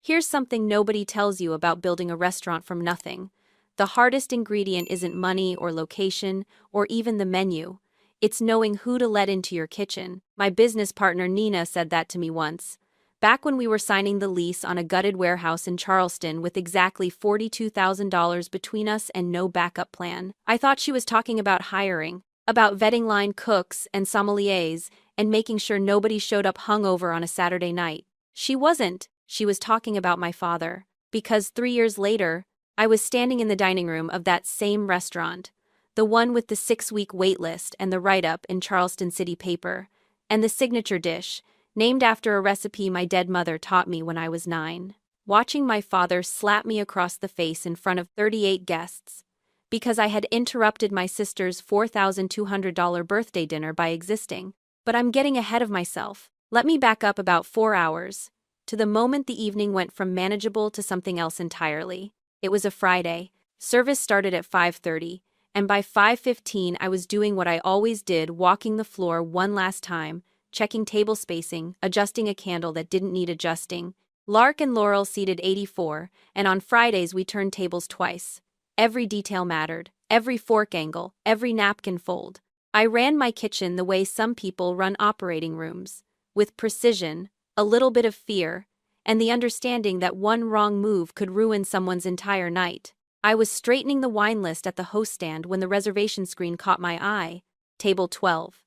Here's something nobody tells you about building a restaurant from nothing. The hardest ingredient isn't money or location or even the menu. It's knowing who to let into your kitchen. My business partner Nina said that to me once. Back when we were signing the lease on a gutted warehouse in Charleston with exactly $42,000 between us and no backup plan. I thought she was talking about hiring, about vetting line cooks and sommeliers, and making sure nobody showed up hungover on a Saturday night. She wasn't. She was talking about my father. Because 3 years later, I was standing in the dining room of that same restaurant, the one with the 6-week wait list and the write-up in Charleston City paper, and the signature dish, named after a recipe my dead mother taught me when I was 9. Watching my father slap me across the face in front of 38 guests, because I had interrupted my sister's $4,200 birthday dinner by existing. But I'm getting ahead of myself. Let me back up about 4 hours, to the moment the evening went from manageable to something else entirely. It was a Friday. Service started at 5:30, and by 5:15 I was doing what I always did, walking the floor one last time, checking table spacing, adjusting a candle that didn't need adjusting. Lark and Laurel seated 84, and on Fridays we turned tables twice. Every detail mattered, every fork angle, every napkin fold. I ran my kitchen the way some people run operating rooms, with precision, a little bit of fear, and the understanding that one wrong move could ruin someone's entire night. I was straightening the wine list at the host stand when the reservation screen caught my eye. Table 12.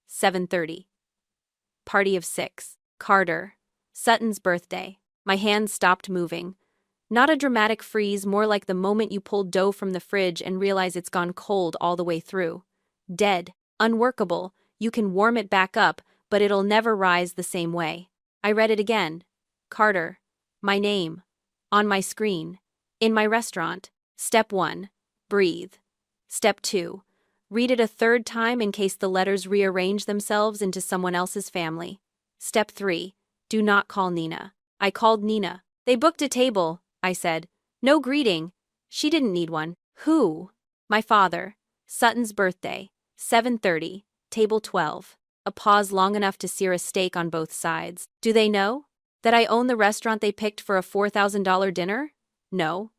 7:30. Party of 6. Carter. Sutton's birthday. My hands stopped moving. Not a dramatic freeze, more like the moment you pull dough from the fridge and realize it's gone cold all the way through. Dead. Unworkable. You can warm it back up, but it'll never rise the same way. I read it again. Carter. My name. On my screen. In my restaurant. Step 1. Breathe. Step 2. Read it a third time in case the letters rearrange themselves into someone else's family. Step 3. Do not call Nina. I called Nina. They booked a table, I said. No greeting. She didn't need one. Who? My father. Sutton's birthday. 7:30. Table 12. A pause long enough to sear a steak on both sides. Do they know? That I own the restaurant they picked for a $4,000 dinner? No.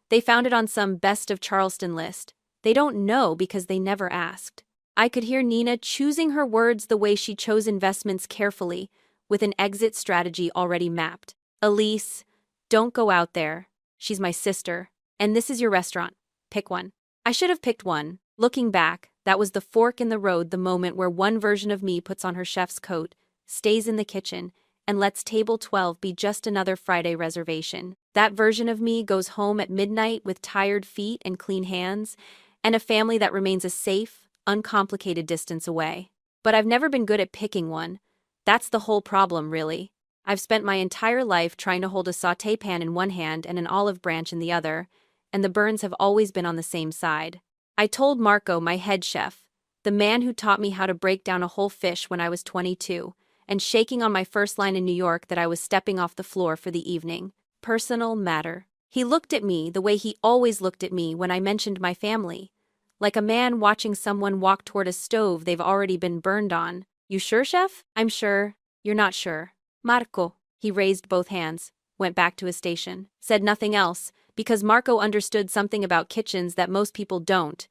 They found it on some Best of Charleston list. They don't know because they never asked. I could hear Nina choosing her words the way she chose investments carefully, with an exit strategy already mapped. Elise, don't go out there. She's my sister. And this is your restaurant. Pick one. I should have picked one. Looking back, that was the fork in the road, the moment where one version of me puts on her chef's coat, stays in the kitchen, and lets table 12 be just another Friday reservation. That version of me goes home at midnight with tired feet and clean hands, and a family that remains a safe, uncomplicated distance away. But I've never been good at picking one. That's the whole problem, really. I've spent my entire life trying to hold a sauté pan in one hand and an olive branch in the other, and the burns have always been on the same side. I told Marco, my head chef, the man who taught me how to break down a whole fish when I was 22, and shaking on my first line in New York, that I was stepping off the floor for the evening. Personal matter. He looked at me the way he always looked at me when I mentioned my family, like a man watching someone walk toward a stove they've already been burned on. You sure, chef? I'm sure. You're not sure. Marco. He raised both hands, went back to his station, said nothing else, because Marco understood something about kitchens that most people don't.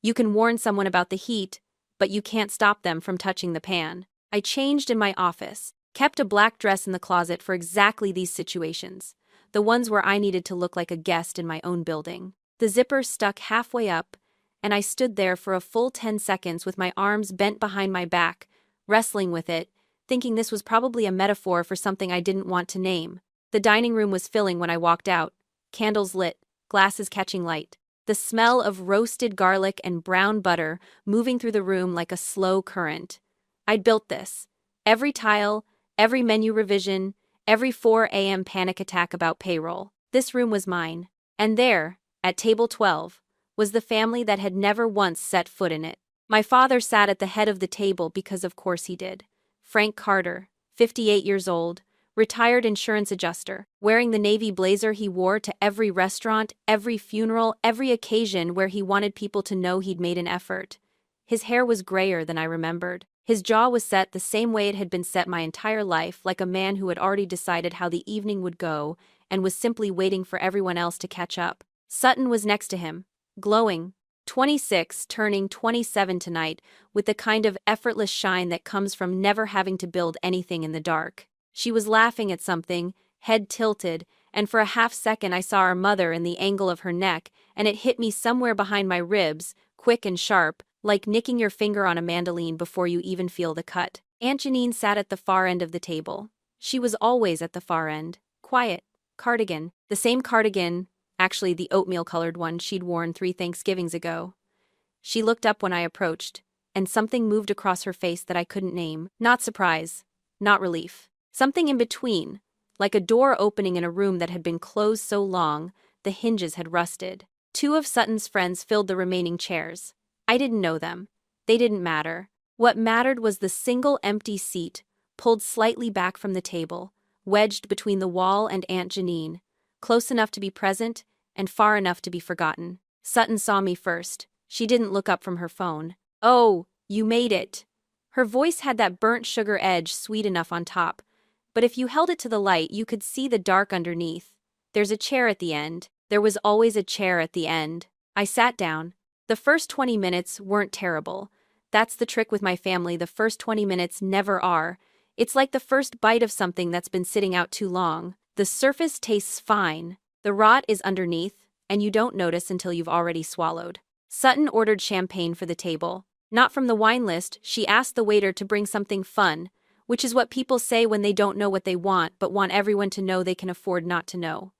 You can warn someone about the heat, but you can't stop them from touching the pan. I changed in my office, kept a black dress in the closet for exactly these situations, the ones where I needed to look like a guest in my own building. The zipper stuck halfway up, and I stood there for a full 10 seconds with my arms bent behind my back, wrestling with it, thinking this was probably a metaphor for something I didn't want to name. The dining room was filling when I walked out, candles lit, glasses catching light. The smell of roasted garlic and brown butter moving through the room like a slow current. I'd built this. Every tile, every menu revision, every 4 a.m. panic attack about payroll. This room was mine. And there, at table 12, was the family that had never once set foot in it. My father sat at the head of the table because of course he did. Frank Carter, 58 years old, retired insurance adjuster, wearing the navy blazer he wore to every restaurant, every funeral, every occasion where he wanted people to know he'd made an effort. His hair was grayer than I remembered. His jaw was set the same way it had been set my entire life, like a man who had already decided how the evening would go and was simply waiting for everyone else to catch up. Sutton was next to him, glowing, 26, turning 27 tonight, with the kind of effortless shine that comes from never having to build anything in the dark. She was laughing at something, head tilted, and for a half-second I saw her mother in the angle of her neck, and it hit me somewhere behind my ribs, quick and sharp, like nicking your finger on a mandolin before you even feel the cut. Aunt Janine sat at the far end of the table. She was always at the far end, quiet, cardigan, the same cardigan, actually the oatmeal-colored one she'd worn 3 Thanksgivings ago. She looked up when I approached, and something moved across her face that I couldn't name. Not surprise, not relief. Something in between, like a door opening in a room that had been closed so long, the hinges had rusted. 2 of Sutton's friends filled the remaining chairs. I didn't know them. They didn't matter. What mattered was the single empty seat, pulled slightly back from the table, wedged between the wall and Aunt Janine, close enough to be present and far enough to be forgotten. Sutton saw me first. She didn't look up from her phone. "Oh, you made it." Her voice had that burnt sugar edge sweet enough on top, but if you held it to the light, you could see the dark underneath. "There's a chair at the end." There was always a chair at the end. I sat down. The first 20 minutes weren't terrible. That's the trick with my family, the first 20 minutes never are. It's like the first bite of something that's been sitting out too long. The surface tastes fine. The rot is underneath, and you don't notice until you've already swallowed. Sutton ordered champagne for the table. Not from the wine list, she asked the waiter to bring something fun, which is what people say when they don't know what they want but want everyone to know they can afford not to know.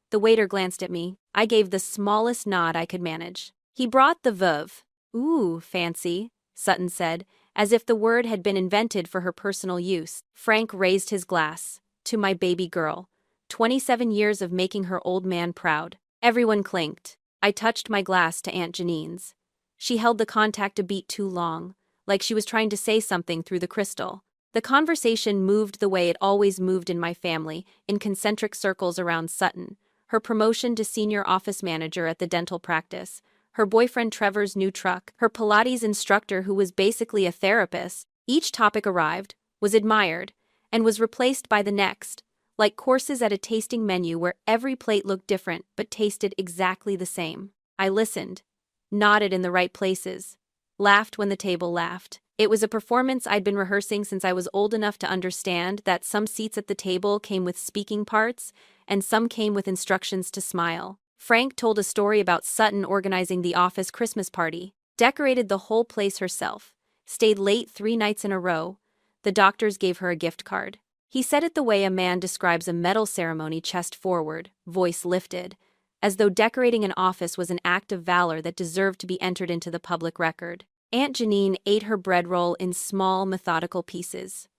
The waiter glanced at me. I gave the smallest nod I could manage. He brought the veuve. "Ooh, fancy," Sutton said, as if the word had been invented for her personal use. Frank raised his glass. "To my baby girl. 27 years of making her old man proud." Everyone clinked. I touched my glass to Aunt Janine's. She held the contact a beat too long, like she was trying to say something through the crystal. The conversation moved the way it always moved in my family, in concentric circles around Sutton. Her promotion to senior office manager at the dental practice, her boyfriend Trevor's new truck, her Pilates instructor who was basically a therapist. Each topic arrived, was admired, and was replaced by the next, like courses at a tasting menu where every plate looked different but tasted exactly the same. I listened, nodded in the right places, laughed when the table laughed. It was a performance I'd been rehearsing since I was old enough to understand that some seats at the table came with speaking parts and some came with instructions to smile. Frank told a story about Sutton organizing the office Christmas party, decorated the whole place herself, stayed late 3 nights in a row. The doctors gave her a gift card. He said it the way a man describes a medal ceremony, chest forward, voice lifted, as though decorating an office was an act of valor that deserved to be entered into the public record. Aunt Janine ate her bread roll in small, methodical pieces.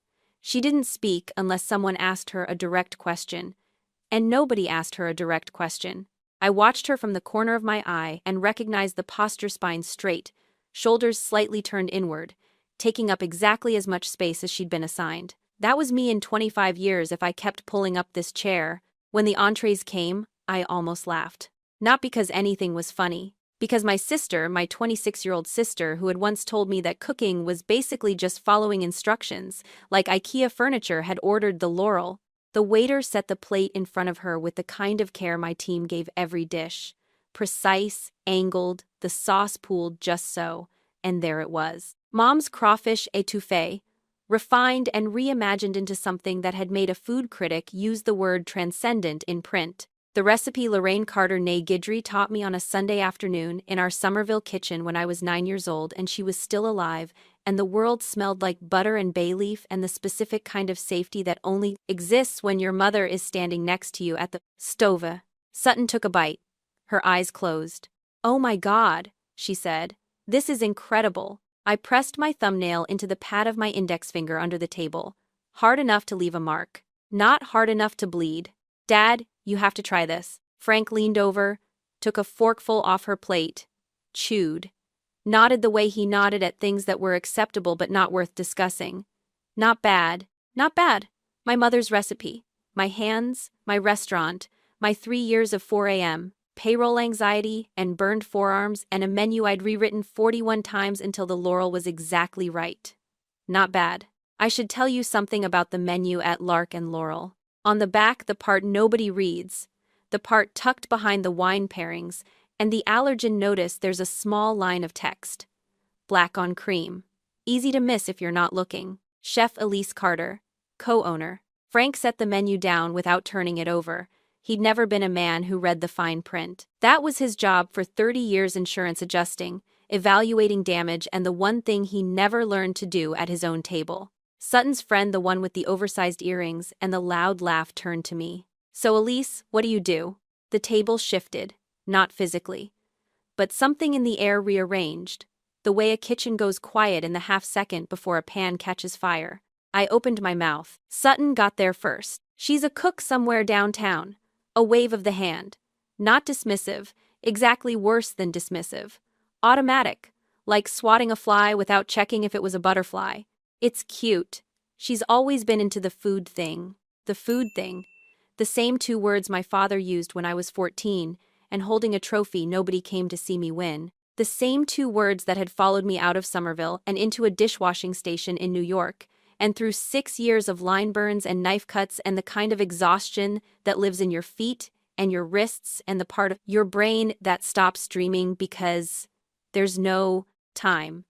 She didn't speak unless someone asked her a direct question, and nobody asked her a direct question. I watched her from the corner of my eye and recognized the posture, spine straight, shoulders slightly turned inward, taking up exactly as much space as she'd been assigned. That was me in 25 years if I kept pulling up this chair. When the entrees came, I almost laughed. Not because anything was funny. Because my sister, my 26-year-old sister, who had once told me that cooking was basically just following instructions, like IKEA furniture, had ordered the Laurel. The waiter set the plate in front of her with the kind of care my team gave every dish. Precise, angled, the sauce pooled just so, and there it was. Mom's crawfish étouffée, refined and reimagined into something that had made a food critic use the word transcendent in print. The recipe Lorraine Carter née Guidry taught me on a Sunday afternoon in our Somerville kitchen when I was 9 years old and she was still alive, and the world smelled like butter and bay leaf and the specific kind of safety that only exists when your mother is standing next to you at the stove. Sutton took a bite. Her eyes closed. "Oh my God," she said. "This is incredible." I pressed my thumbnail into the pad of my index finger under the table. Hard enough to leave a mark. Not hard enough to bleed. "Dad, you have to try this." Frank leaned over, took a forkful off her plate, chewed, nodded the way he nodded at things that were acceptable but not worth discussing. "Not bad. Not bad. My mother's recipe. My hands, my restaurant, my 3 years of 4 a.m., payroll anxiety and burned forearms and a menu I'd rewritten 41 times until the Laurel was exactly right." Not bad. I should tell you something about the menu at Lark and Laurel. On the back, the part nobody reads, the part tucked behind the wine pairings, and the allergen notice, there's a small line of text. Black on cream. Easy to miss if you're not looking. Chef Elise Carter, co-owner. Frank set the menu down without turning it over. He'd never been a man who read the fine print. That was his job for 30 years: insurance adjusting, evaluating damage, and the one thing he never learned to do at his own table. Sutton's friend, the one with the oversized earrings and the loud laugh, turned to me. So Elise, what do you do? The table shifted, not physically, but something in the air rearranged, the way a kitchen goes quiet in the half-second before a pan catches fire. I opened my mouth. Sutton got there first. She's a cook somewhere downtown. A wave of the hand. Not dismissive, exactly worse than dismissive. Automatic, like swatting a fly without checking if it was a butterfly. It's cute. She's always been into the food thing. The food thing. The same two words my father used when I was 14, and holding a trophy nobody came to see me win. The same two words that had followed me out of Somerville and into a dishwashing station in New York, and through 6 years of line burns and knife cuts and the kind of exhaustion that lives in your feet and your wrists and the part of your brain that stops dreaming because there's no time.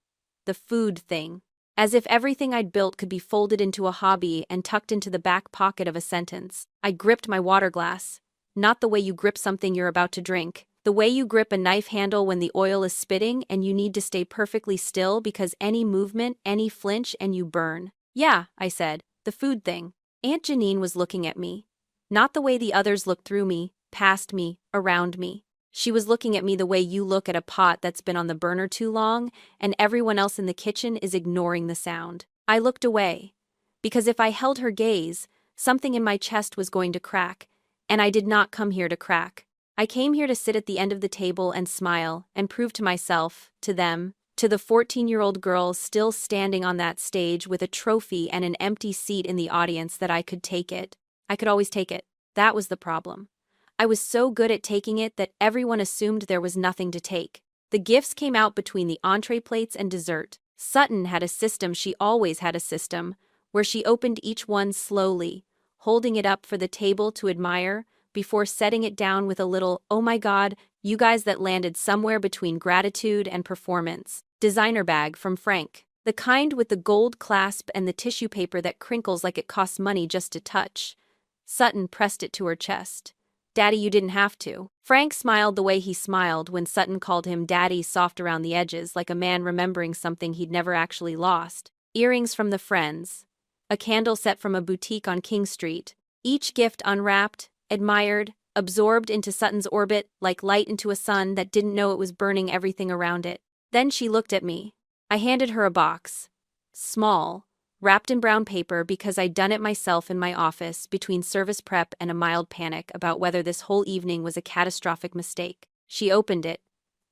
The food thing. As if everything I'd built could be folded into a hobby and tucked into the back pocket of a sentence. I gripped my water glass. Not the way you grip something you're about to drink. The way you grip a knife handle when the oil is spitting and you need to stay perfectly still because any movement, any flinch, and you burn. Yeah, I said, the food thing. Aunt Janine was looking at me. Not the way the others looked through me, past me, around me. She was looking at me the way you look at a pot that's been on the burner too long and everyone else in the kitchen is ignoring the sound. I looked away, because if I held her gaze, something in my chest was going to crack, and I did not come here to crack. I came here to sit at the end of the table and smile and prove to myself, to them, to the 14-year-old girl still standing on that stage with a trophy and an empty seat in the audience, that I could take it. I could always take it. That was the problem. I was so good at taking it that everyone assumed there was nothing to take. The gifts came out between the entree plates and dessert. Sutton had a system, she always had a system, where she opened each one slowly, holding it up for the table to admire, before setting it down with a little, "Oh my God, you guys," that landed somewhere between gratitude and performance. Designer bag from Frank. The kind with the gold clasp and the tissue paper that crinkles like it costs money just to touch. Sutton pressed it to her chest. "Daddy, you didn't have to." Frank smiled the way he smiled when Sutton called him Daddy, soft around the edges, like a man remembering something he'd never actually lost. Earrings from the friends. A candle set from a boutique on King Street. Each gift unwrapped, admired, absorbed into Sutton's orbit like light into a sun that didn't know it was burning everything around it. Then she looked at me. I handed her a box. Small, wrapped in brown paper because I'd done it myself in my office between service prep and a mild panic about whether this whole evening was a catastrophic mistake. She opened it.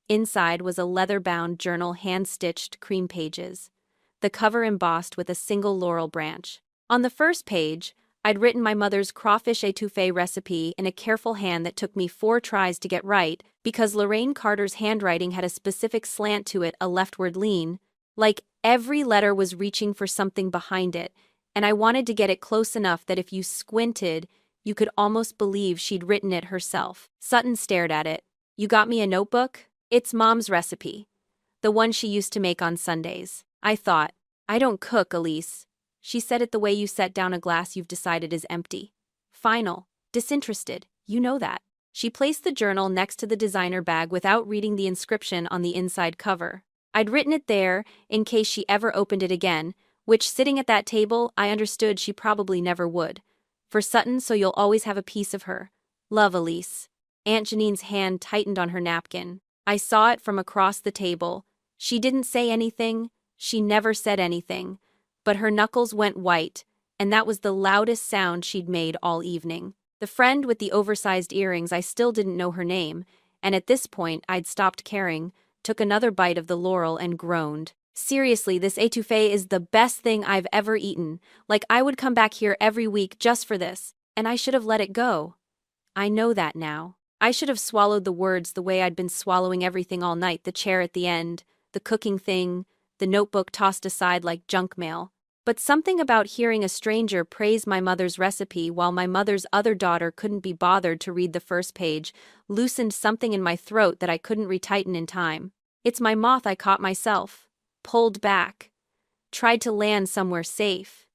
Inside was a leather-bound journal, hand-stitched, cream pages. The cover embossed with a single laurel branch. On the first page, I'd written my mother's crawfish étouffée recipe in a careful hand that took me 4 tries to get right because Lorraine Carter's handwriting had a specific slant to it, a leftward lean. Like every letter was reaching for something behind it, and I wanted to get it close enough that if you squinted, you could almost believe she'd written it herself. Sutton stared at it. "You got me a notebook? It's Mom's recipe. The one she used to make on Sundays." I thought, "I don't cook, Elise." She said it the way you set down a glass you've decided is empty. Final. Disinterested. You know that. She placed the journal next to the designer bag without reading the inscription on the inside cover. I'd written it there in case she ever opened it again, which, sitting at that table, I understood she probably never would. For Sutton, so you'll always have a piece of her. Love, Elise. Aunt Janine's hand tightened on her napkin. I saw it from across the table. She didn't say anything. She never said anything. But her knuckles went white, and that was the loudest sound she'd made all evening. The friend with the oversized earrings, I still didn't know her name, and at this point I'd stopped caring, took another bite of the laurel and groaned. "Seriously, this étouffée is the best thing I've ever eaten. Like I would come back here every week just for this, and I should have let it go. I know that now. I should have swallowed the words the way I'd been swallowing everything all night, the chair at the end, the cooking thing, the notebook tossed aside like junk mail. But something about hearing a stranger praise my mother's recipe while my mother's other daughter couldn't be bothered to read the first page loosened something in my throat that I couldn't retighten in time. It's my moth I caught myself. Pulled back. Tried to land somewhere safe.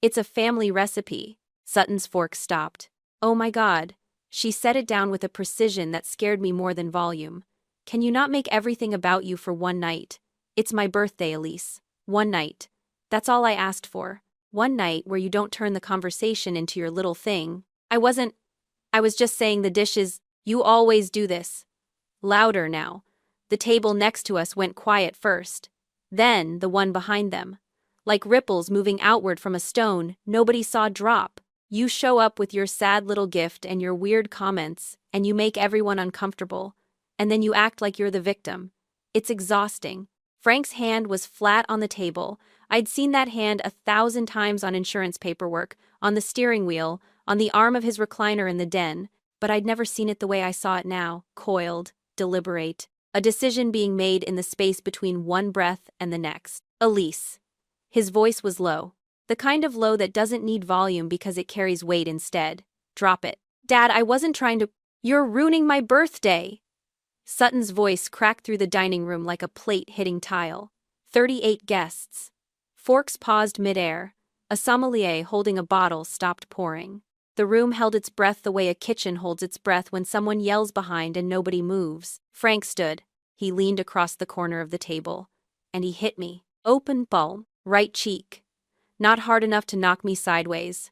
It's a family recipe. Sutton's fork stopped. Oh my God. She set it down with a precision that scared me more than volume. Can you not make everything about you for one night? It's my birthday, Elise. One night. That's all I asked for. One night where you don't turn the conversation into your little thing. I was just saying the dishes. You always do this. Louder now. The table next to us went quiet first. Then the one behind them. Like ripples moving outward from a stone nobody saw drop. You show up with your sad little gift and your weird comments, and you make everyone uncomfortable. And then you act like you're the victim. It's exhausting. Frank's hand was flat on the table. I'd seen that hand 1,000 times on insurance paperwork, on the steering wheel, on the arm of his recliner in the den, but I'd never seen it the way I saw it now, coiled, deliberate, a decision being made in the space between one breath and the next. Elise. His voice was low. The kind of low that doesn't need volume because it carries weight instead. Drop it. Dad, I wasn't trying to— You're ruining my birthday! Sutton's voice cracked through the dining room like a plate hitting tile. 38 guests. Forks paused midair. A sommelier holding a bottle stopped pouring. The room held its breath the way a kitchen holds its breath when someone yells behind and nobody moves. Frank stood. He leaned across the corner of the table. And he hit me. Open palm. Right cheek. Not hard enough to knock me sideways.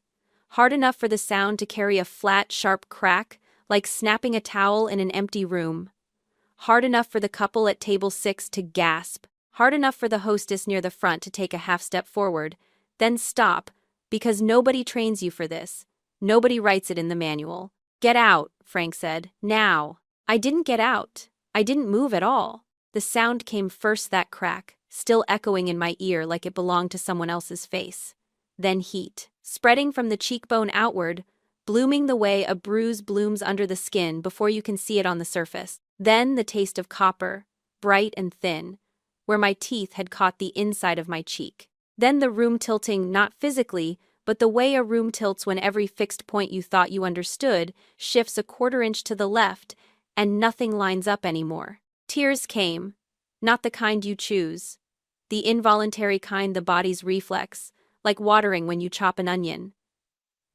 Hard enough for the sound to carry a flat, sharp crack, like snapping a towel in an empty room. Hard enough for the couple at table 6 to gasp. Hard enough for the hostess near the front to take a half step forward, then stop, because nobody trains you for this. Nobody writes it in the manual. Get out, Frank said. Now. I didn't get out. I didn't move at all. The sound came first, that crack, still echoing in my ear like it belonged to someone else's face. Then heat, spreading from the cheekbone outward, blooming the way a bruise blooms under the skin before you can see it on the surface. Then the taste of copper, bright and thin, where my teeth had caught the inside of my cheek. Then the room tilting, not physically, but the way a room tilts when every fixed point you thought you understood shifts a quarter-inch to the left and nothing lines up anymore. Tears came, not the kind you choose. The involuntary kind the body's reflex, like watering when you chop an onion.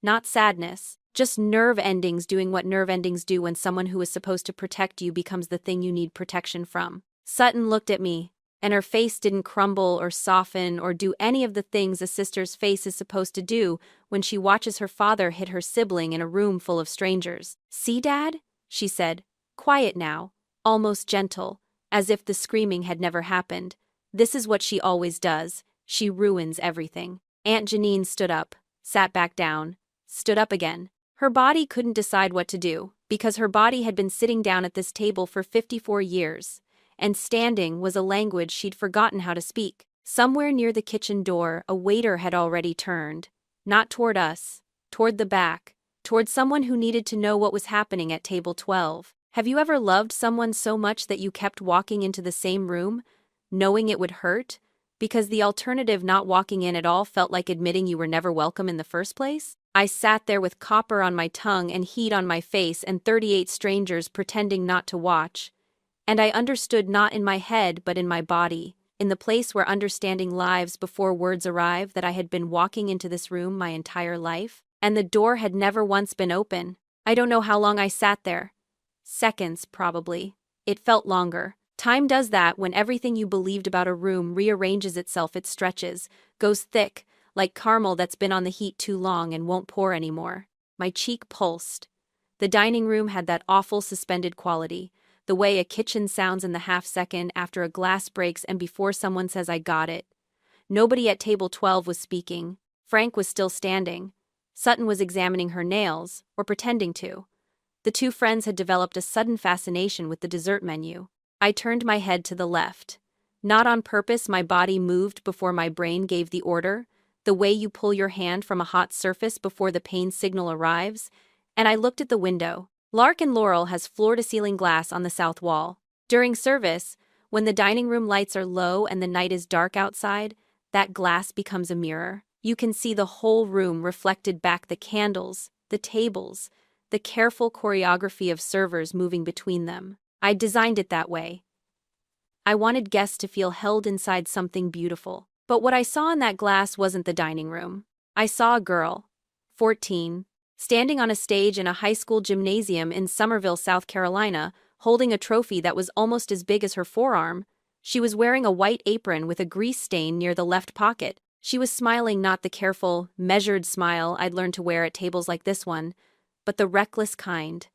Not sadness, just nerve endings doing what nerve endings do when someone who is supposed to protect you becomes the thing you need protection from. Sutton looked at me, and her face didn't crumble or soften or do any of the things a sister's face is supposed to do when she watches her father hit her sibling in a room full of strangers. See, Dad? She said, quiet now, almost gentle, as if the screaming had never happened. This is what she always does. She ruins everything. Aunt Janine stood up, sat back down, stood up again. Her body couldn't decide what to do, because her body had been sitting down at this table for 54 years, and standing was a language she'd forgotten how to speak. Somewhere near the kitchen door, a waiter had already turned, not toward us, toward the back, toward someone who needed to know what was happening at table 12. Have you ever loved someone so much that you kept walking into the same room, knowing it would hurt, because the alternative, not walking in at all, felt like admitting you were never welcome in the first place? I sat there with copper on my tongue and heat on my face and 38 strangers pretending not to watch. And I understood, not in my head but in my body, in the place where understanding lives before words arrive, that I had been walking into this room my entire life, and the door had never once been open. I don't know how long I sat there. Seconds, probably. It felt longer. Time does that when everything you believed about a room rearranges itself. It stretches, goes thick, like caramel that's been on the heat too long and won't pour anymore. My cheek pulsed. The dining room had that awful suspended quality, the way a kitchen sounds in the half-second after a glass breaks and before someone says, I got it. Nobody at table 12 was speaking. Frank was still standing. Sutton was examining her nails, or pretending to. The two friends had developed a sudden fascination with the dessert menu. I turned my head to the left. Not on purpose, my body moved before my brain gave the order, the way you pull your hand from a hot surface before the pain signal arrives, and I looked at the window. Lark and Laurel has floor-to-ceiling glass on the south wall. During service, When the dining room lights are low and the night is dark outside, that glass becomes a mirror. You can see the whole room reflected back, the candles, the tables, the careful choreography of servers moving between them. I designed it that way. I wanted guests to feel held inside something beautiful. But what I saw in that glass wasn't the dining room. I saw a girl, 14, standing on a stage in a high school gymnasium in Summerville, South Carolina, holding a trophy that was almost as big as her forearm. She was wearing a white apron with a grease stain near the left pocket. She was smiling, not the careful, measured smile I'd learned to wear at tables like this one, but the reckless kind.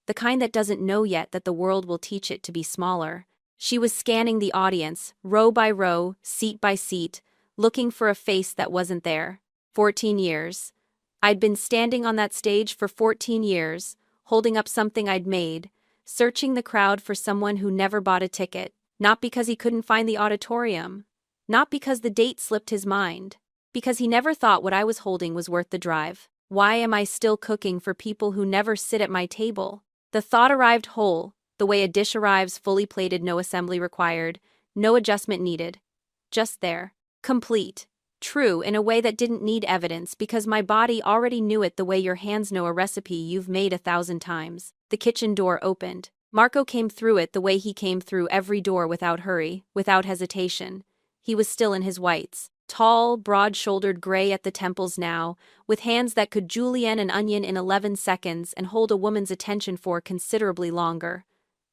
The kind that doesn't know yet that the world will teach it to be smaller. She was scanning the audience, row by row, seat by seat, looking for a face that wasn't there. 14 years. I'd been standing on that stage for 14 years, holding up something I'd made, searching the crowd for someone who never bought a ticket, not because he couldn't find the auditorium, not because the date slipped his mind, because he never thought what I was holding was worth the drive. Why am I still cooking for people who never sit at my table? The thought arrived whole, the way a dish arrives fully plated, no assembly required, no adjustment needed. Just there. Complete. True, in a way that didn't need evidence because my body already knew it, the way your hands know a recipe you've made 1,000 times. The kitchen door opened. Marco came through it the way he came through every door, without hurry, without hesitation. He was still in his whites. Tall, broad-shouldered, gray at the temples now, with hands that could julienne an onion in 11 seconds and hold a woman's attention for considerably longer.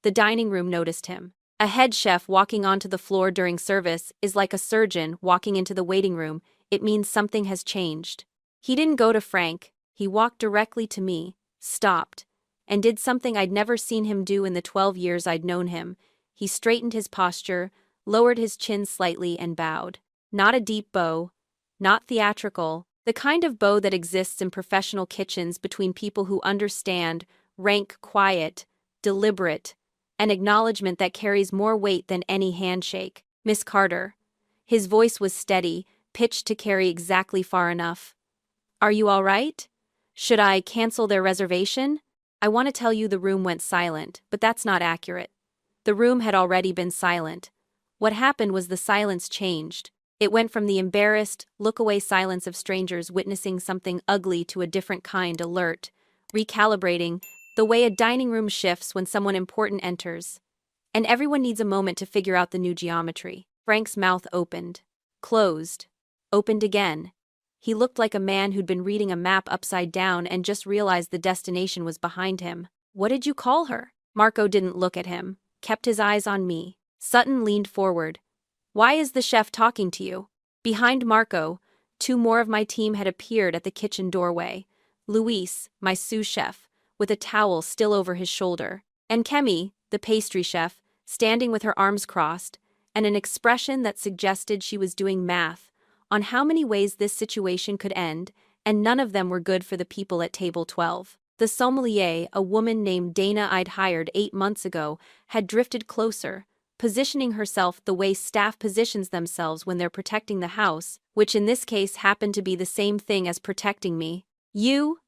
The dining room noticed him. A head chef walking onto the floor during service is like a surgeon walking into the waiting room. It means something has changed. He didn't go to Frank. He walked directly to me, stopped, and did something I'd never seen him do in the 12 years I'd known him. He straightened his posture, lowered his chin slightly, and bowed. Not a deep bow, not theatrical, the kind of bow that exists in professional kitchens between people who understand, rank, quiet, deliberate, an acknowledgement that carries more weight than any handshake. Miss Carter. His voice was steady, pitched to carry exactly far enough. Are you all right? Should I cancel their reservation? I want to tell you the room went silent, but that's not accurate. The room had already been silent. What happened was the silence changed. It went from the embarrassed, look-away silence of strangers witnessing something ugly to a different kind, alert, recalibrating, the way a dining room shifts when someone important enters. And everyone needs a moment to figure out the new geometry. Frank's mouth opened, closed, opened again. He looked like a man who'd been reading a map upside down and just realized the destination was behind him. What did you call her? Marco didn't look at him, kept his eyes on me. Sutton leaned forward. Why is the chef talking to you? Behind Marco, 2 more of my team had appeared at the kitchen doorway. Luis, my sous chef, with a towel still over his shoulder, and Kemi, the pastry chef, standing with her arms crossed, and an expression that suggested she was doing math on how many ways this situation could end, and none of them were good for the people at table 12. The sommelier, a woman named Dana I'd hired 8 months ago, had drifted closer, positioning herself the way staff positions themselves when they're protecting the house, which in this case happened to be the same thing as protecting me. You?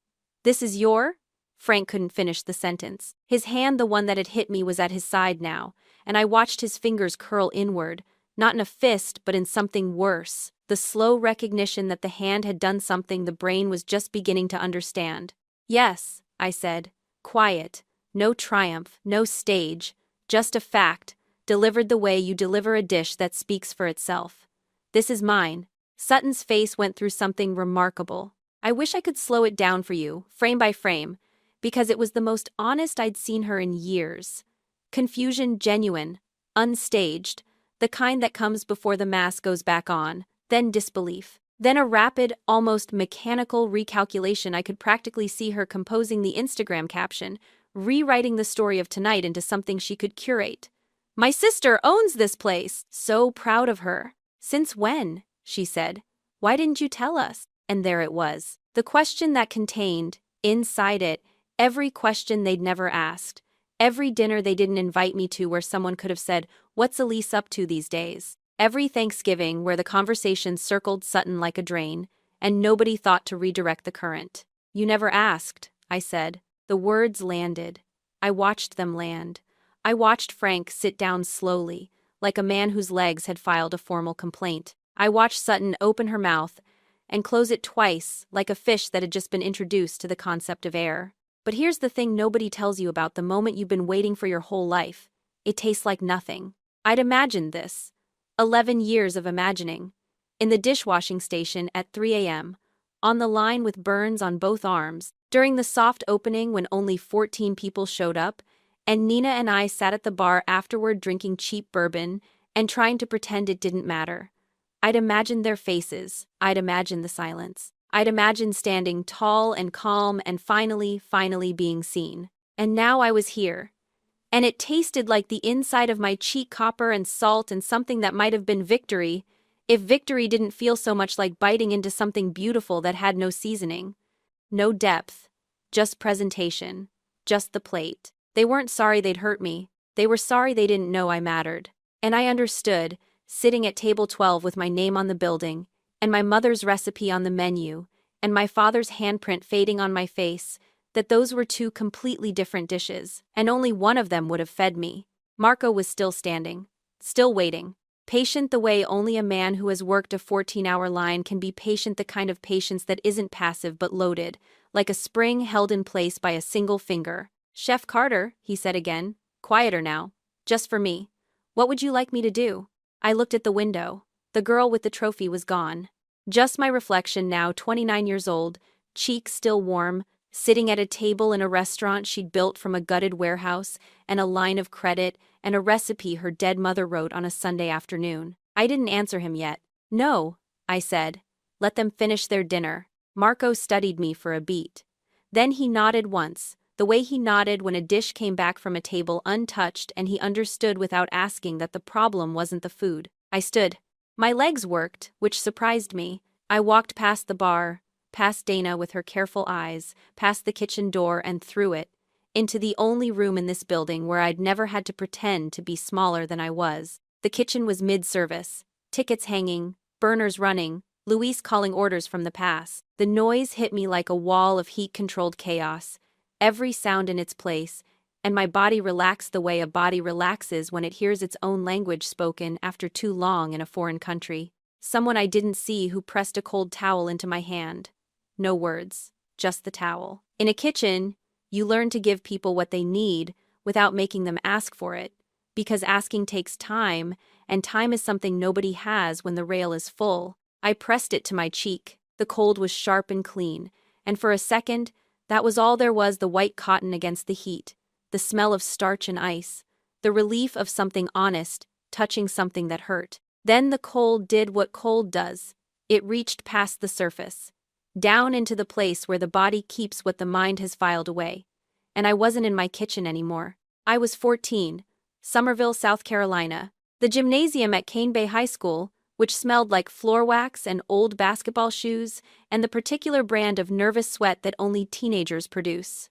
This is your? Frank couldn't finish the sentence. His hand, the one that had hit me, was at his side now, and I watched his fingers curl inward, not in a fist but in something worse, the slow recognition that the hand had done something the brain was just beginning to understand. Yes, I said, quiet, no triumph, no stage, just a fact, delivered the way you deliver a dish that speaks for itself. This is mine. Sutton's face went through something remarkable. I wish I could slow it down for you, frame by frame, because it was the most honest I'd seen her in years. Confusion genuine, unstaged, the kind that comes before the mask goes back on, then disbelief. Then a rapid, almost mechanical recalculation. I could practically see her composing the Instagram caption, rewriting the story of tonight into something she could curate. My sister owns this place. So proud of her. Since when? She said. Why didn't you tell us? And there it was. The question that contained, inside it, every question they'd never asked. Every dinner they didn't invite me to where someone could have said, what's Elise up to these days? Every Thanksgiving where the conversation circled Sutton like a drain, and nobody thought to redirect the current. You never asked, I said. The words landed. I watched them land. I watched Frank sit down slowly, like a man whose legs had filed a formal complaint. I watched Sutton open her mouth and close it twice, like a fish that had just been introduced to the concept of air. But here's the thing nobody tells you about the moment you've been waiting for your whole life. It tastes like nothing. I'd imagined this. 11 years of imagining. In the dishwashing station at 3 a.m., on the line with burns on both arms, during the soft opening when only 14 people showed up, and Nina and I sat at the bar afterward drinking cheap bourbon and trying to pretend it didn't matter. I'd imagined their faces. I'd imagined the silence. I'd imagined standing tall and calm and finally being seen. And now I was here. And it tasted like the inside of my cheek, copper and salt, and something that might have been victory, if victory didn't feel so much like biting into something beautiful that had no seasoning. No depth. Just presentation. Just the plate. They weren't sorry they'd hurt me. They were sorry they didn't know I mattered. And I understood, sitting at table 12 with my name on the building, and my mother's recipe on the menu, and my father's handprint fading on my face, that those were two completely different dishes, and only one of them would have fed me. Marco was still standing, still waiting, patient the way only a man who has worked a 14-hour line can be patient, the kind of patience that isn't passive but loaded, like a spring held in place by a single finger. "Chef Carter," he said again, quieter now, "just for me. What would you like me to do?" I looked at the window. The girl with the trophy was gone. Just my reflection now, 29 years old, cheeks still warm, sitting at a table in a restaurant she'd built from a gutted warehouse and a line of credit and a recipe her dead mother wrote on a Sunday afternoon. I didn't answer him yet. "No," I said. "Let them finish their dinner." Marco studied me for a beat. Then he nodded once, the way he nodded when a dish came back from a table untouched, and he understood without asking that the problem wasn't the food. I stood. My legs worked, which surprised me. I walked past the bar, past Dana with her careful eyes, past the kitchen door and through it, into the only room in this building where I'd never had to pretend to be smaller than I was. The kitchen was mid-service, tickets hanging, burners running, Luis calling orders from the pass. The noise hit me like a wall of heat-controlled chaos, every sound in its place, and my body relaxed the way a body relaxes when it hears its own language spoken after too long in a foreign country. Someone I didn't see who pressed a cold towel into my hand. No words, just the towel. In a kitchen, you learn to give people what they need without making them ask for it, because asking takes time, and time is something nobody has when the rail is full. I pressed it to my cheek. The cold was sharp and clean, and for a second, that was all there was, the white cotton against the heat, the smell of starch and ice, the relief of something honest, touching something that hurt. Then the cold did what cold does. It reached past the surface, down into the place where the body keeps what the mind has filed away. And I wasn't in my kitchen anymore. I was 14, Summerville, South Carolina. The gymnasium at Cane Bay High School, which smelled like floor wax and old basketball shoes and the particular brand of nervous sweat that only teenagers produce.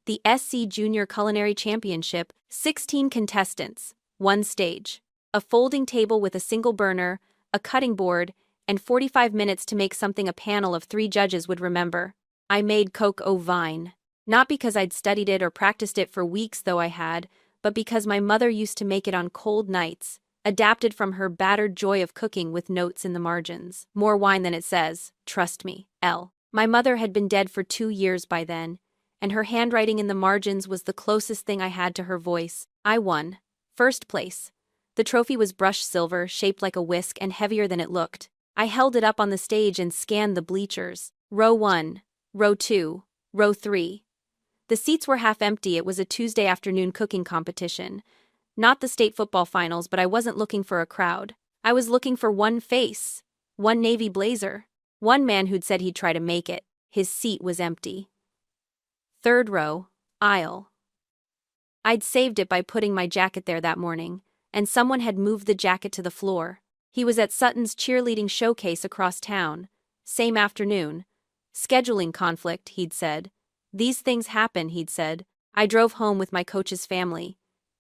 The SC Junior Culinary Championship, 16 contestants, one stage, a folding table with a single burner, a cutting board, and 45 minutes to make something a panel of 3 judges would remember. I made coq au vin. Not because I'd studied it or practiced it for weeks, though I had, but because my mother used to make it on cold nights, adapted from her battered joy of cooking with notes in the margins. More wine than it says, trust me, L. My mother had been dead for 2 years by then, and her handwriting in the margins was the closest thing I had to her voice. I won. First place. The trophy was brushed silver, shaped like a whisk and heavier than it looked. I held it up on the stage and scanned the bleachers. Row 1, row 2, row 3. The seats were half empty. It was a Tuesday afternoon cooking competition. Not the state football finals, but I wasn't looking for a crowd. I was looking for one face, one navy blazer, one man who'd said he'd try to make it. His seat was empty. Third row, aisle. I'd saved it by putting my jacket there that morning, and someone had moved the jacket to the floor. He was at Sutton's cheerleading showcase across town. Same afternoon. Scheduling conflict, he'd said. These things happen, he'd said. I drove home with my coach's family.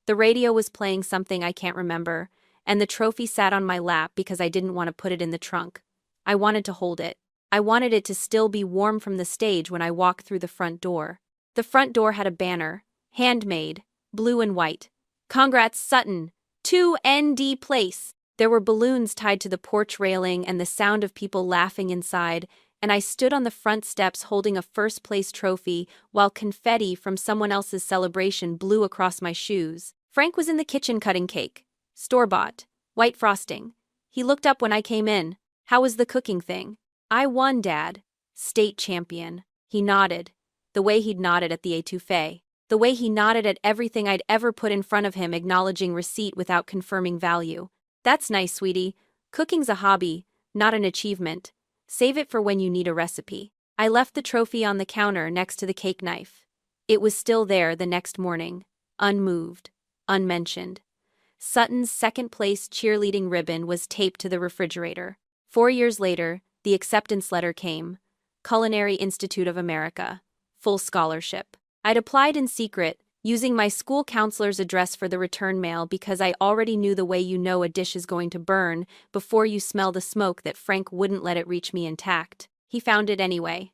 The radio was playing something I can't remember, and the trophy sat on my lap because I didn't want to put it in the trunk. I wanted to hold it. I wanted it to still be warm from the stage when I walked through the front door. The front door had a banner, handmade, blue and white. "Congrats, Sutton! 2ND Place. There were balloons tied to the porch railing and the sound of people laughing inside, and I stood on the front steps holding a first-place trophy while confetti from someone else's celebration blew across my shoes. Frank was in the kitchen cutting cake. Store-bought. White frosting. He looked up when I came in. How was the cooking thing? I won, Dad. State champion. He nodded. The way he'd nodded at the étouffée. The way he nodded at everything I'd ever put in front of him, acknowledging receipt without confirming value. That's nice, sweetie. Cooking's a hobby, not an achievement. Save it for when you need a recipe. I left the trophy on the counter next to the cake knife. It was still there the next morning, unmoved, unmentioned. Sutton's second-place cheerleading ribbon was taped to the refrigerator. 4 years later, the acceptance letter came. Culinary Institute of America. Full scholarship. I'd applied in secret, using my school counselor's address for the return mail because I already knew the way you know a dish is going to burn before you smell the smoke that Frank wouldn't let it reach me intact. He found it anyway.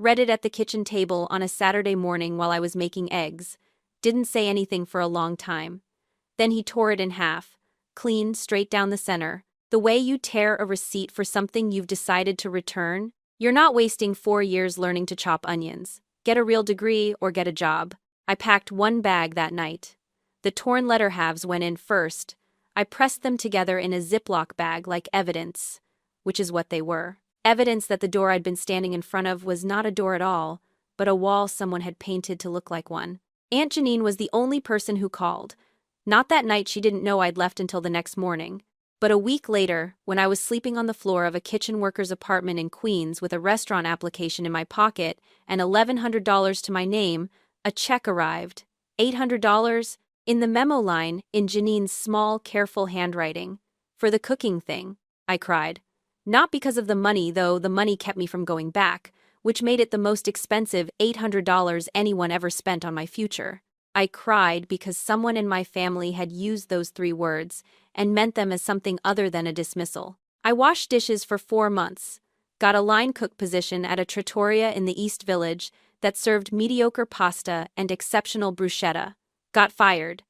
Read it at the kitchen table on a Saturday morning while I was making eggs. Didn't say anything for a long time. Then he tore it in half, clean, straight down the center. The way you tear a receipt for something you've decided to return? You're not wasting 4 years learning to chop onions. Get a real degree or get a job. I packed one bag that night. The torn letter halves went in first. I pressed them together in a Ziploc bag like evidence, which is what they were. Evidence that the door I'd been standing in front of was not a door at all, but a wall someone had painted to look like one. Aunt Janine was the only person who called. Not that night, she didn't know I'd left until the next morning. But a week later, when I was sleeping on the floor of a kitchen worker's apartment in Queens with a restaurant application in my pocket and $1,100 to my name, a check arrived. $800? In the memo line, in Janine's small, careful handwriting. For the cooking thing, I cried. Not because of the money, though the money kept me from going back, which made it the most expensive $800 anyone ever spent on my future. I cried because someone in my family had used those 3 words and meant them as something other than a dismissal. I washed dishes for 4 months, got a line cook position at a trattoria in the East Village that served mediocre pasta and exceptional bruschetta, got fired,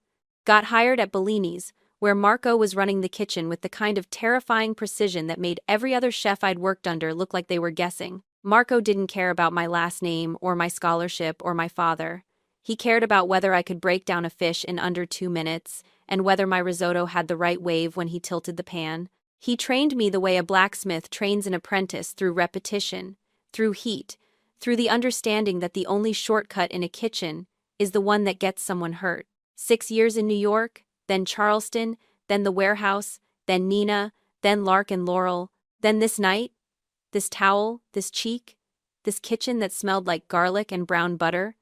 got hired at Bellini's, where Marco was running the kitchen with the kind of terrifying precision that made every other chef I'd worked under look like they were guessing. Marco didn't care about my last name or my scholarship or my father. He cared about whether I could break down a fish in under 2 minutes and whether my risotto had the right wave when he tilted the pan. He trained me the way a blacksmith trains an apprentice, through repetition, through heat, through the understanding that the only shortcut in a kitchen is the one that gets someone hurt. 6 years in New York, then Charleston, then the warehouse, then Nina, then Lark and Laurel, then this night, this towel, this cheek, this kitchen that smelled like garlic and brown butter,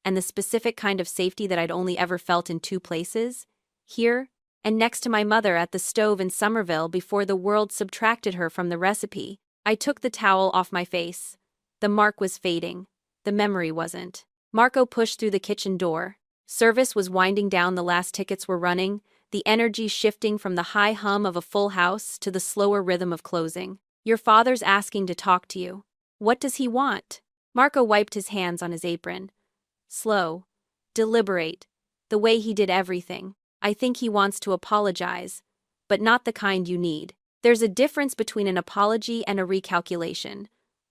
and the specific kind of safety that I'd only ever felt in 2 places, here, and next to my mother at the stove in Somerville before the world subtracted her from the recipe. I took the towel off my face. The mark was fading. The memory wasn't. Marco pushed through the kitchen door. Service was winding down, the last tickets were running, the energy shifting from the high hum of a full house to the slower rhythm of closing. Your father's asking to talk to you. What does he want? Marco wiped his hands on his apron. Slow. Deliberate. The way he did everything. I think he wants to apologize, but not the kind you need. There's a difference between an apology and a recalculation.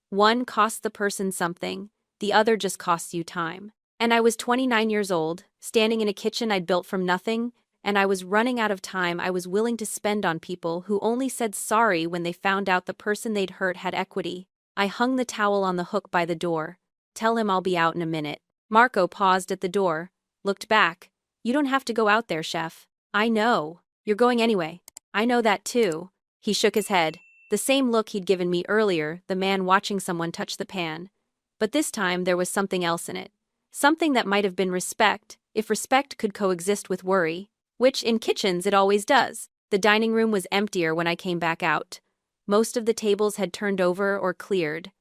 One costs the person something, the other just costs you time. And I was 29 years old, standing in a kitchen I'd built from nothing, and I was running out of time I was willing to spend on people who only said sorry when they found out the person they'd hurt had equity. I hung the towel on the hook by the door. Tell him I'll be out in a minute. Marco paused at the door, looked back. You don't have to go out there, chef. I know. You're going anyway. I know that too. He shook his head. The same look he'd given me earlier, the man watching someone touch the pan. But this time there was something else in it. Something that might have been respect, if respect could coexist with worry. Which, in kitchens, it always does. The dining room was emptier when I came back out. Most of the tables had turned over or cleared.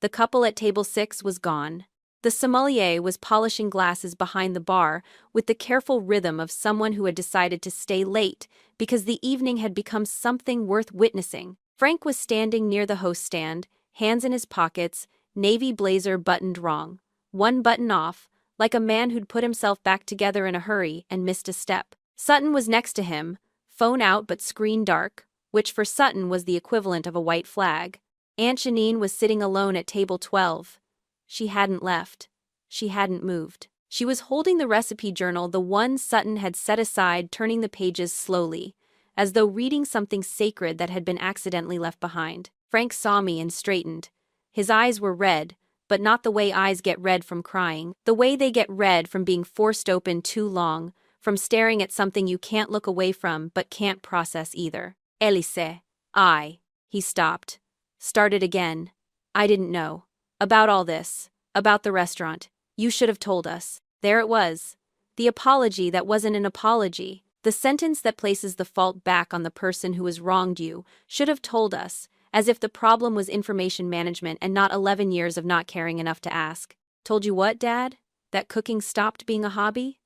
The couple at table 6 was gone. The sommelier was polishing glasses behind the bar with the careful rhythm of someone who had decided to stay late because the evening had become something worth witnessing. Frank was standing near the host stand, hands in his pockets, navy blazer buttoned wrong, one button off, like a man who'd put himself back together in a hurry and missed a step. Sutton was next to him, phone out but screen dark, which for Sutton was the equivalent of a white flag. Aunt Janine was sitting alone at table 12. She hadn't left. She hadn't moved. She was holding the recipe journal, the one Sutton had set aside, turning the pages slowly, as though reading something sacred that had been accidentally left behind. Frank saw me and straightened. His eyes were red, but not the way eyes get red from crying, the way they get red from being forced open too long, from staring at something you can't look away from but can't process either. Elise. He stopped. Started again. I didn't know. About all this. About the restaurant. You should have told us. There it was. The apology that wasn't an apology. The sentence that places the fault back on the person who has wronged you. Should have told us, as if the problem was information management and not 11 years of not caring enough to ask. Told you what, Dad? That cooking stopped being a hobby?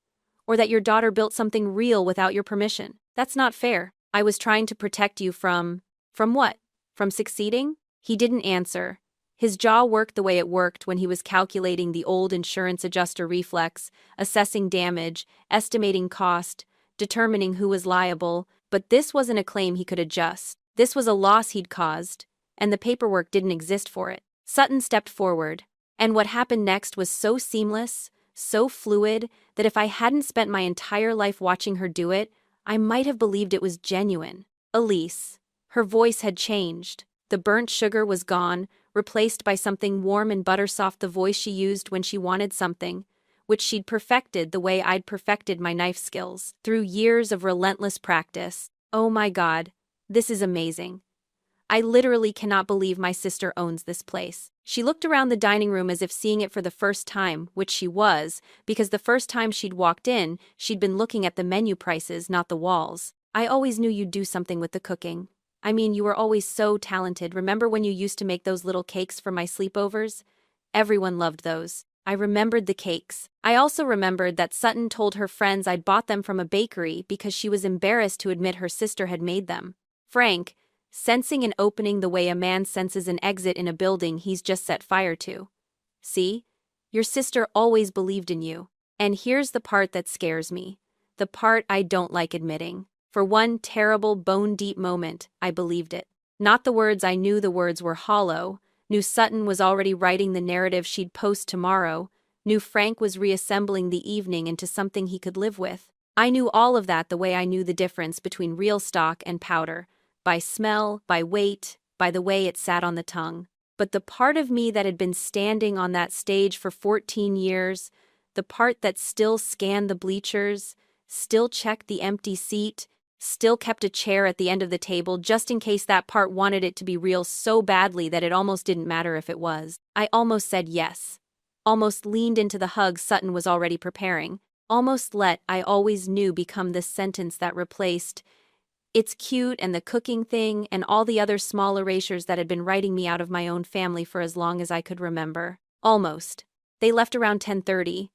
Or that your daughter built something real without your permission? That's not fair. I was trying to protect you from what? From succeeding? He didn't answer. His jaw worked the way it worked when he was calculating the old insurance adjuster reflex, assessing damage, estimating cost, determining who was liable, but this wasn't a claim he could adjust. This was a loss he'd caused, and the paperwork didn't exist for it. Sutton stepped forward, and what happened next was so seamless, so fluid, that if I hadn't spent my entire life watching her do it, I might have believed it was genuine. Elise. Her voice had changed. The burnt sugar was gone, replaced by something warm and buttersoft, the voice she used when she wanted something, which she'd perfected the way I'd perfected my knife skills, through years of relentless practice. Oh my God, this is amazing. I literally cannot believe my sister owns this place. She looked around the dining room as if seeing it for the first time, which she was, because the first time she'd walked in, she'd been looking at the menu prices, not the walls. I always knew you'd do something with the cooking. I mean, you were always so talented. Remember when you used to make those little cakes for my sleepovers? Everyone loved those. I remembered the cakes. I also remembered that Sutton told her friends I'd bought them from a bakery because she was embarrassed to admit her sister had made them. Frank, sensing an opening the way a man senses an exit in a building he's just set fire to. See? Your sister always believed in you. And here's the part that scares me. The part I don't like admitting. For one terrible, bone-deep moment, I believed it. Not the words I knew, the words were hollow. Knew Sutton was already writing the narrative she'd post tomorrow. Knew Frank was reassembling the evening into something he could live with. I knew all of that the way I knew the difference between real stock and powder. By smell, by weight, by the way it sat on the tongue. But the part of me that had been standing on that stage for 14 years, the part that still scanned the bleachers, still checked the empty seat, still kept a chair at the end of the table just in case that part wanted it to be real so badly that it almost didn't matter if it was. I almost said yes. Almost leaned into the hug Sutton was already preparing. Almost let "I always knew" become the sentence that replaced "it's cute" and the cooking thing and all the other small erasures that had been writing me out of my own family for as long as I could remember. Almost. They left around 10:30.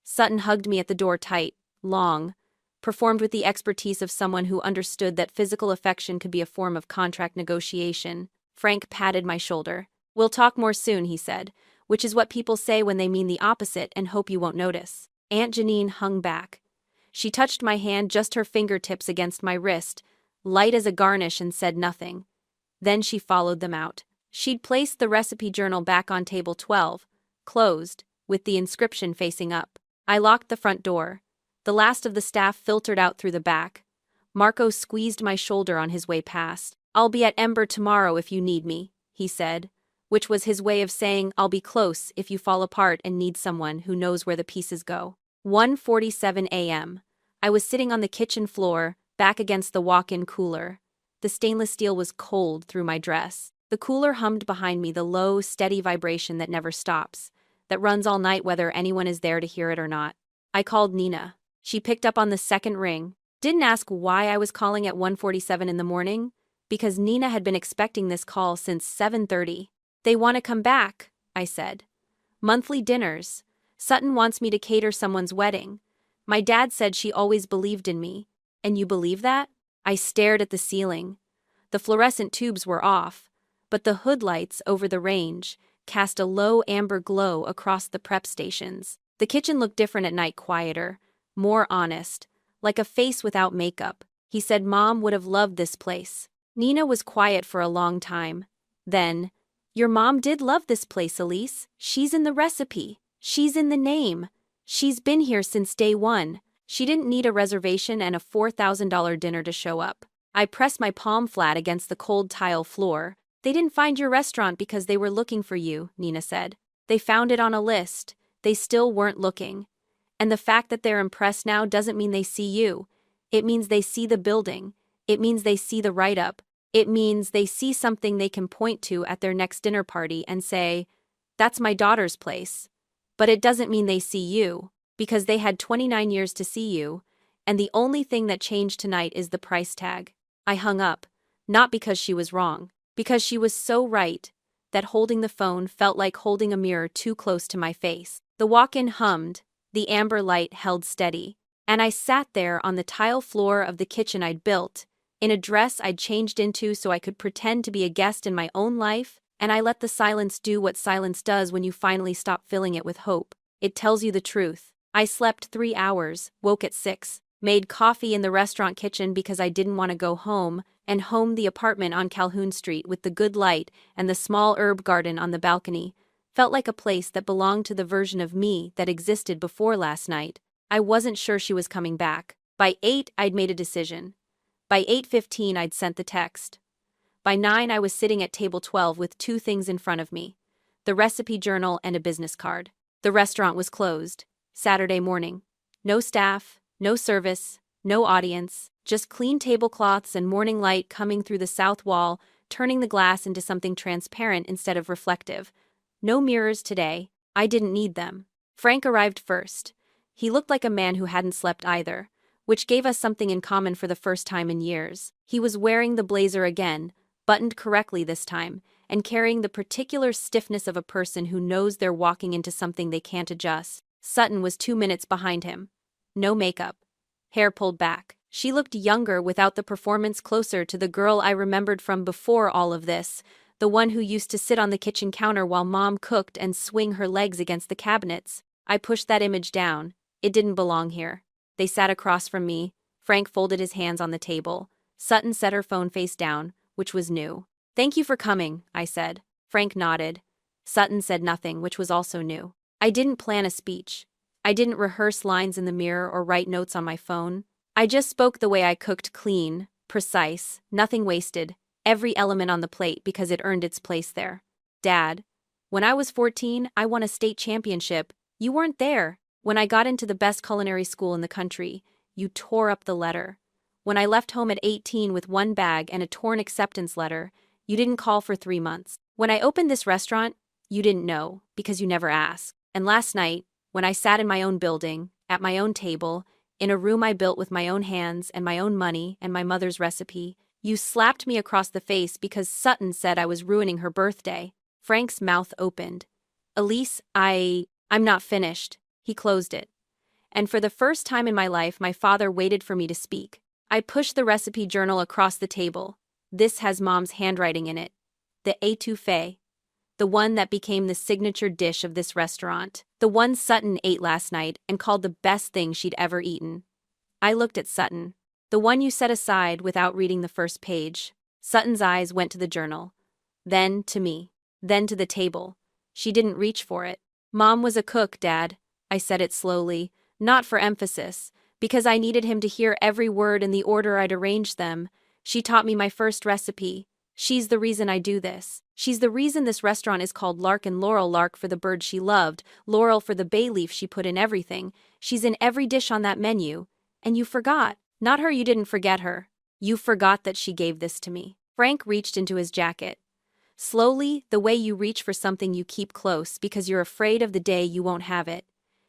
Sutton hugged me at the door tight, long, performed with the expertise of someone who understood that physical affection could be a form of contract negotiation. Frank patted my shoulder. "We'll talk more soon," he said, which is what people say when they mean the opposite and hope you won't notice. Aunt Janine hung back. She touched my hand, just her fingertips against my wrist, light as a garnish, and said nothing. Then she followed them out. She'd placed the recipe journal back on table 12, closed, with the inscription facing up. I locked the front door. The last of the staff filtered out through the back. Marco squeezed my shoulder on his way past. "I'll be at Ember tomorrow if you need me," he said, which was his way of saying I'll be close if you fall apart and need someone who knows where the pieces go. 1:47 a.m. I was sitting on the kitchen floor, back against the walk-in cooler. The stainless steel was cold through my dress. The cooler hummed behind me, the low, steady vibration that never stops, that runs all night whether anyone is there to hear it or not. I called Nina. She picked up on the second ring. Didn't ask why I was calling at 1:47 in the morning, because Nina had been expecting this call since 7:30. "They want to come back," I said. "Monthly dinners. Sutton wants me to cater someone's wedding. My dad said she always believed in me. And you believe that?" I stared at the ceiling. The fluorescent tubes were off, but the hood lights over the range cast a low amber glow across the prep stations. The kitchen looked different at night, quieter, more honest, like a face without makeup. He said Mom would have loved this place. Nina was quiet for a long time. Then, "Your mom did love this place, Elise. She's in the recipe. She's in the name. She's been here since day one." She didn't need a reservation and a $4,000 dinner to show up. I pressed my palm flat against the cold tile floor. "They didn't find your restaurant because they were looking for you," Nina said. "They found it on a list. They still weren't looking. And the fact that they're impressed now doesn't mean they see you. It means they see the building. It means they see the write-up. It means they see something they can point to at their next dinner party and say, 'That's my daughter's place.' But it doesn't mean they see you, because they had 29 years to see you, and the only thing that changed tonight is the price tag." I hung up, not because she was wrong, because she was so right that holding the phone felt like holding a mirror too close to my face. The walk-in hummed, the amber light held steady, and I sat there on the tile floor of the kitchen I'd built, in a dress I'd changed into so I could pretend to be a guest in my own life, and I let the silence do what silence does when you finally stop filling it with hope. It tells you the truth. I slept 3 hours, woke at 6, made coffee in the restaurant kitchen because I didn't want to go home, and homed the apartment on Calhoun Street with the good light and the small herb garden on the balcony. Felt like a place that belonged to the version of me that existed before last night. I wasn't sure she was coming back. By 8, I'd made a decision. By 8:15, I'd sent the text. By 9, I was sitting at table 12 with 2 things in front of me: the recipe journal and a business card. The restaurant was closed. Saturday morning. No staff, no service, no audience, just clean tablecloths and morning light coming through the south wall, turning the glass into something transparent instead of reflective. No mirrors today. I didn't need them. Frank arrived first. He looked like a man who hadn't slept either, which gave us something in common for the first time in years. He was wearing the blazer again, buttoned correctly this time, and carrying the particular stiffness of a person who knows they're walking into something they can't adjust. Sutton was 2 minutes behind him. No makeup. Hair pulled back. She looked younger without the performance, closer to the girl I remembered from before all of this, the one who used to sit on the kitchen counter while Mom cooked and swing her legs against the cabinets. I pushed that image down. It didn't belong here. They sat across from me. Frank folded his hands on the table. Sutton set her phone face down, which was new. "Thank you for coming," I said. Frank nodded. Sutton said nothing, which was also new. I didn't plan a speech. I didn't rehearse lines in the mirror or write notes on my phone. I just spoke the way I cooked, clean, precise, nothing wasted, every element on the plate because it earned its place there. "Dad, when I was 14, I won a state championship. You weren't there. When I got into the best culinary school in the country, you tore up the letter. When I left home at 18 with one bag and a torn acceptance letter, you didn't call for 3 months. When I opened this restaurant, you didn't know, because you never asked. And last night, when I sat in my own building, at my own table, in a room I built with my own hands and my own money and my mother's recipe, you slapped me across the face because Sutton said I was ruining her birthday." Frank's mouth opened. "Elise, I'm not finished." He closed it. And for the first time in my life, my father waited for me to speak. I pushed the recipe journal across the table. "This has Mom's handwriting in it. The étouffée. The one that became the signature dish of this restaurant. The one Sutton ate last night and called the best thing she'd ever eaten." I looked at Sutton. "The one you set aside without reading the first page." Sutton's eyes went to the journal. Then to me. Then to the table. She didn't reach for it. "Mom was a cook, Dad." I said it slowly, not for emphasis, because I needed him to hear every word in the order I'd arranged them. "She taught me my first recipe. She's the reason I do this. She's the reason this restaurant is called Lark and Laurel. Lark for the bird she loved, laurel for the bay leaf she put in everything. She's in every dish on that menu. And you forgot. Not her, you didn't forget her. You forgot that she gave this to me." Frank reached into his jacket. Slowly, the way you reach for something you keep close because you're afraid of the day you won't have it.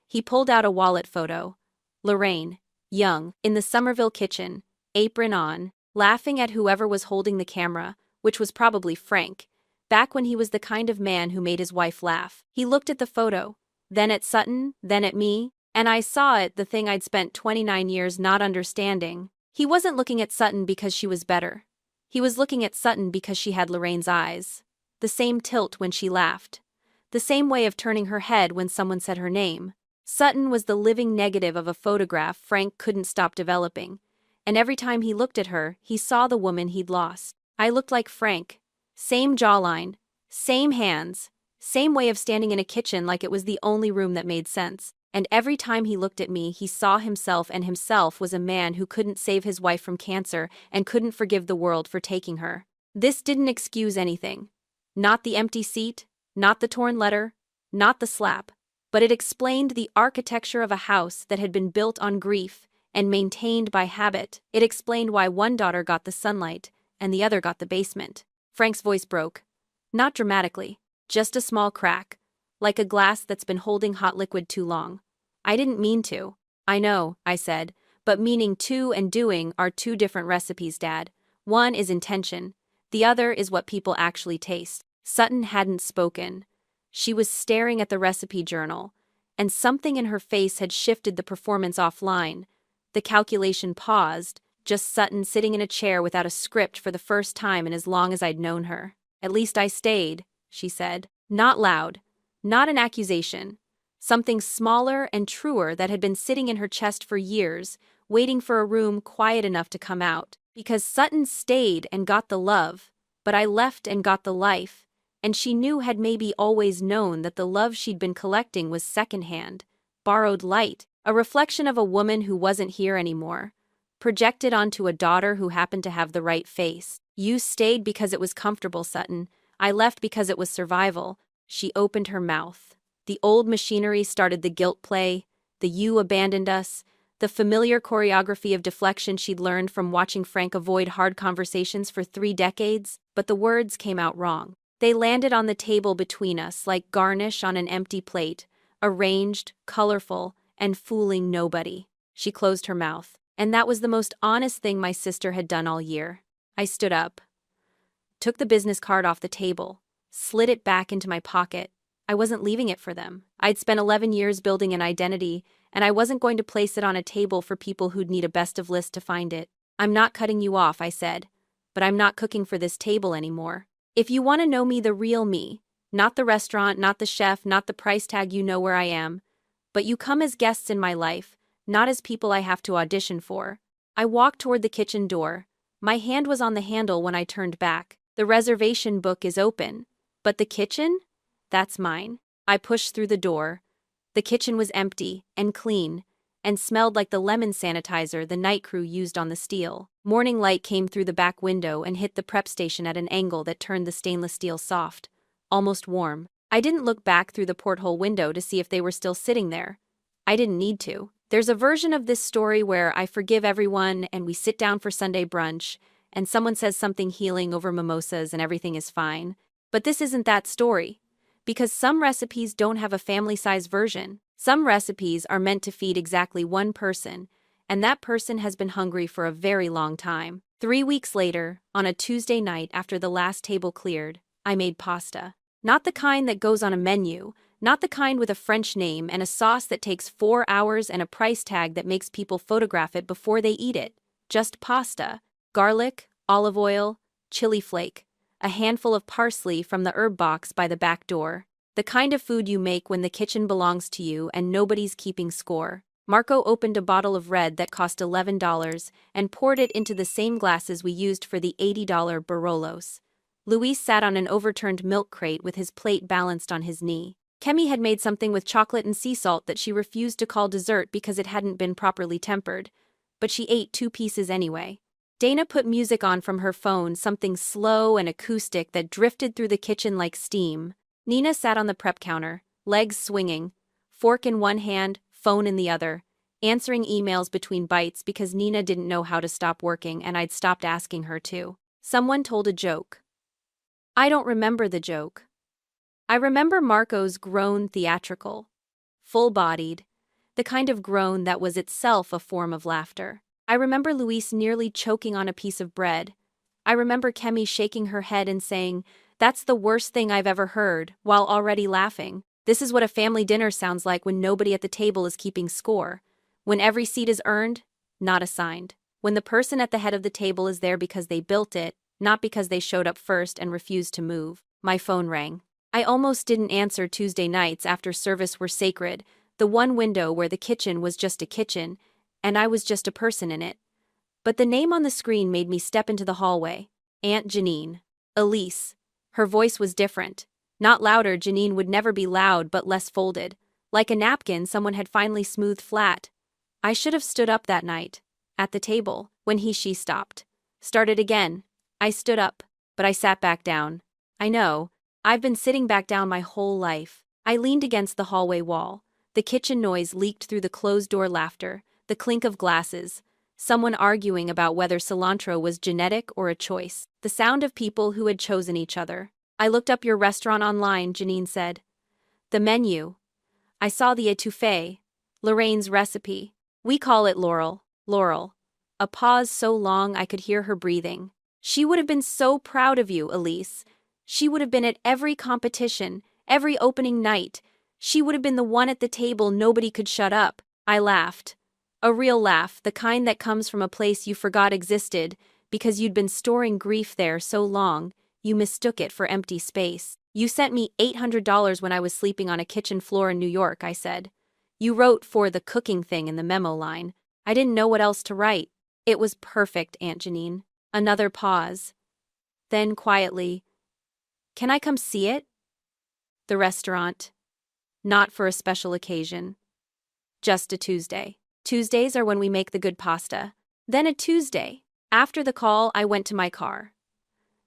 He pulled out a wallet photo. Lorraine, young, in the Somerville kitchen, apron on, laughing at whoever was holding the camera, which was probably Frank, back when he was the kind of man who made his wife laugh. He looked at the photo, then at Sutton, then at me, and I saw it, the thing I'd spent 29 years not understanding. He wasn't looking at Sutton because she was better. He was looking at Sutton because she had Lorraine's eyes. The same tilt when she laughed. The same way of turning her head when someone said her name. Sutton was the living negative of a photograph Frank couldn't stop developing, and every time he looked at her, he saw the woman he'd lost. I looked like Frank. Same jawline, same hands, same way of standing in a kitchen like it was the only room that made sense. And every time he looked at me, he saw himself, and himself was a man who couldn't save his wife from cancer and couldn't forgive the world for taking her. This didn't excuse anything. Not the empty seat, not the torn letter, not the slap, but it explained the architecture of a house that had been built on grief and maintained by habit. It explained why one daughter got the sunlight and the other got the basement. Frank's voice broke. Not dramatically, just a small crack, like a glass that's been holding hot liquid too long. I didn't mean to. I know, I said, but meaning to and doing are two different recipes, Dad. One is intention, the other is what people actually taste. Sutton hadn't spoken. She was staring at the recipe journal, and something in her face had shifted the performance offline. The calculation paused, just Sutton sitting in a chair without a script for the first time in as long as I'd known her. "At least I stayed," she said. Not loud. Not an accusation. Something smaller and truer that had been sitting in her chest for years, waiting for a room quiet enough to come out. Because Sutton stayed and got the love, but I left and got the life, and she knew, had maybe always known, that the love she'd been collecting was secondhand, borrowed light, a reflection of a woman who wasn't here anymore, projected onto a daughter who happened to have the right face. "You stayed because it was comfortable, Sutton. I left because it was survival." She opened her mouth. The old machinery started the guilt play, the "you abandoned us," the familiar choreography of deflection she'd learned from watching Frank avoid hard conversations for 3 decades, but the words came out wrong. They landed on the table between us like garnish on an empty plate, arranged, colorful, and fooling nobody. She closed her mouth, and that was the most honest thing my sister had done all year. I stood up, took the business card off the table, slid it back into my pocket. I wasn't leaving it for them. I'd spent 11 years building an identity, and I wasn't going to place it on a table for people who'd need a best of list to find it. "I'm not cutting you off," I said, "but I'm not cooking for this table anymore. If you want to know me, the real me, not the restaurant, not the chef, not the price tag, you know where I am. But you come as guests in my life, not as people I have to audition for." I walked toward the kitchen door. My hand was on the handle when I turned back. "The reservation book is open, but the kitchen? That's mine." I pushed through the door. The kitchen was empty and clean, and smelled like the lemon sanitizer the night crew used on the steel. Morning light came through the back window and hit the prep station at an angle that turned the stainless steel soft, almost warm. I didn't look back through the porthole window to see if they were still sitting there. I didn't need to. There's a version of this story where I forgive everyone and we sit down for Sunday brunch, and someone says something healing over mimosas and everything is fine. But this isn't that story. Because some recipes don't have a family-size version. Some recipes are meant to feed exactly one person, and that person has been hungry for a very long time. 3 weeks later, on a Tuesday night after the last table cleared, I made pasta. Not the kind that goes on a menu, not the kind with a French name and a sauce that takes 4 hours and a price tag that makes people photograph it before they eat it. Just pasta. Garlic, olive oil, chili flake, a handful of parsley from the herb box by the back door. The kind of food you make when the kitchen belongs to you and nobody's keeping score. Marco opened a bottle of red that cost $11 and poured it into the same glasses we used for the $80 Barolos. Luis sat on an overturned milk crate with his plate balanced on his knee. Kemi had made something with chocolate and sea salt that she refused to call dessert because it hadn't been properly tempered, but she ate 2 pieces anyway. Dana put music on from her phone, something slow and acoustic that drifted through the kitchen like steam. Nina sat on the prep counter, legs swinging, fork in one hand, phone in the other, answering emails between bites because Nina didn't know how to stop working and I'd stopped asking her to. Someone told a joke. I don't remember the joke. I remember Marco's groan, theatrical, full-bodied, the kind of groan that was itself a form of laughter. I remember Luis nearly choking on a piece of bread. I remember Kemi shaking her head and saying, "That's the worst thing I've ever heard," while already laughing. This is what a family dinner sounds like when nobody at the table is keeping score. When every seat is earned, not assigned. When the person at the head of the table is there because they built it, not because they showed up first and refused to move. My phone rang. I almost didn't answer Tuesday nights after service were sacred, the one window where the kitchen was just a kitchen, and I was just a person in it. But the name on the screen made me step into the hallway. Aunt Janine. Elise. Her voice was different. Not louder, Janine would never be loud, but less folded. Like a napkin someone had finally smoothed flat. I should have stood up that night. At the table, when she stopped. Started again. I stood up, but I sat back down. I know. I've been sitting back down my whole life. I leaned against the hallway wall. The kitchen noise leaked through the closed-door laughter, the clink of glasses, someone arguing about whether cilantro was genetic or a choice, the sound of people who had chosen each other. I looked up your restaurant online, Janine said. The menu. I saw the étouffée, Lorraine's recipe. We call it Laurel. Laurel. A pause so long I could hear her breathing. She would have been so proud of you, Elise. She would have been at every competition, every opening night. She would have been the one at the table nobody could shut up. I laughed. A real laugh, the kind that comes from a place you forgot existed, because you'd been storing grief there so long, you mistook it for empty space. You sent me $800 when I was sleeping on a kitchen floor in New York, I said. You wrote for the cooking thing in the memo line. I didn't know what else to write. It was perfect, Aunt Janine. Another pause. Then quietly, can I come see it? The restaurant. Not for a special occasion. Just a Tuesday. Tuesdays are when we make the good pasta. Then a Tuesday. After the call, I went to my car.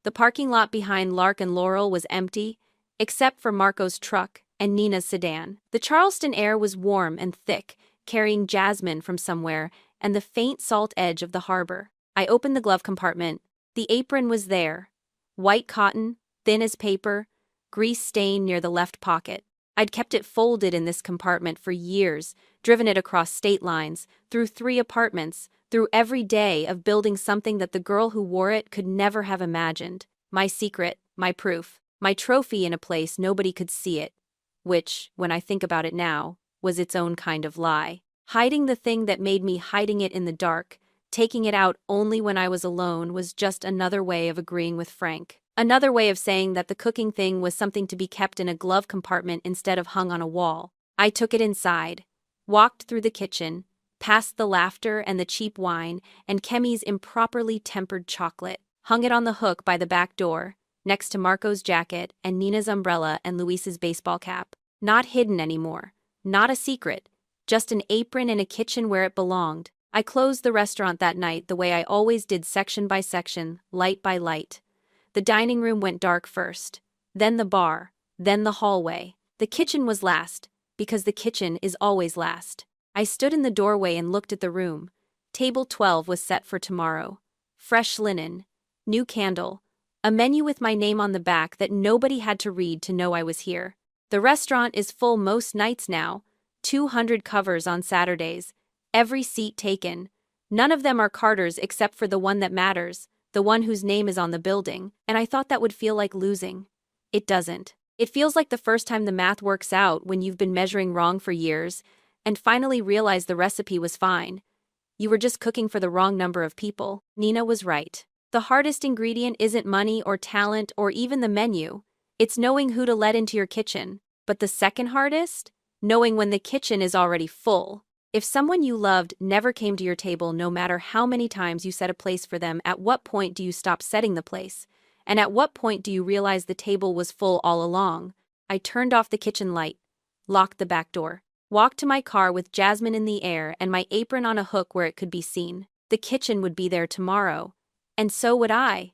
The parking lot behind Lark and Laurel was empty, except for Marco's truck and Nina's sedan. The Charleston air was warm and thick, carrying jasmine from somewhere and the faint salt edge of the harbor. I opened the glove compartment. The apron was there. White cotton, thin as paper, grease stain near the left pocket. I'd kept it folded in this compartment for years, driven it across state lines, through 3 apartments, through every day of building something that the girl who wore it could never have imagined. My secret, my proof, my trophy in a place nobody could see it, which, when I think about it now, was its own kind of lie. Hiding the thing that made me hiding it in the dark, taking it out only when I was alone, was just another way of agreeing with Frank. Another way of saying that the cooking thing was something to be kept in a glove compartment instead of hung on a wall. I took it inside, walked through the kitchen, past the laughter and the cheap wine and Kemi's improperly tempered chocolate, hung it on the hook by the back door, next to Marco's jacket and Nina's umbrella and Luis's baseball cap. Not hidden anymore, not a secret, just an apron in a kitchen where it belonged. I closed the restaurant that night the way I always did, section by section, light by light. The dining room went dark first, then the bar, then the hallway. The kitchen was last, because the kitchen is always last. I stood in the doorway and looked at the room. Table 12 was set for tomorrow. Fresh linen, new candle, a menu with my name on the back that nobody had to read to know I was here. The restaurant is full most nights now, 200 covers on Saturdays, every seat taken. None of them are Carter's except for the one that matters, the one whose name is on the building, and I thought that would feel like losing. It doesn't. It feels like the first time the math works out when you've been measuring wrong for years, and finally realize the recipe was fine. You were just cooking for the wrong number of people. Nina was right. The hardest ingredient isn't money or talent or even the menu. It's knowing who to let into your kitchen. But the second hardest? Knowing when the kitchen is already full. If someone you loved never came to your table, no matter how many times you set a place for them, at what point do you stop setting the place? And at what point do you realize the table was full all along? I turned off the kitchen light, locked the back door, walked to my car with jasmine in the air and my apron on a hook where it could be seen. The kitchen would be there tomorrow. And so would I.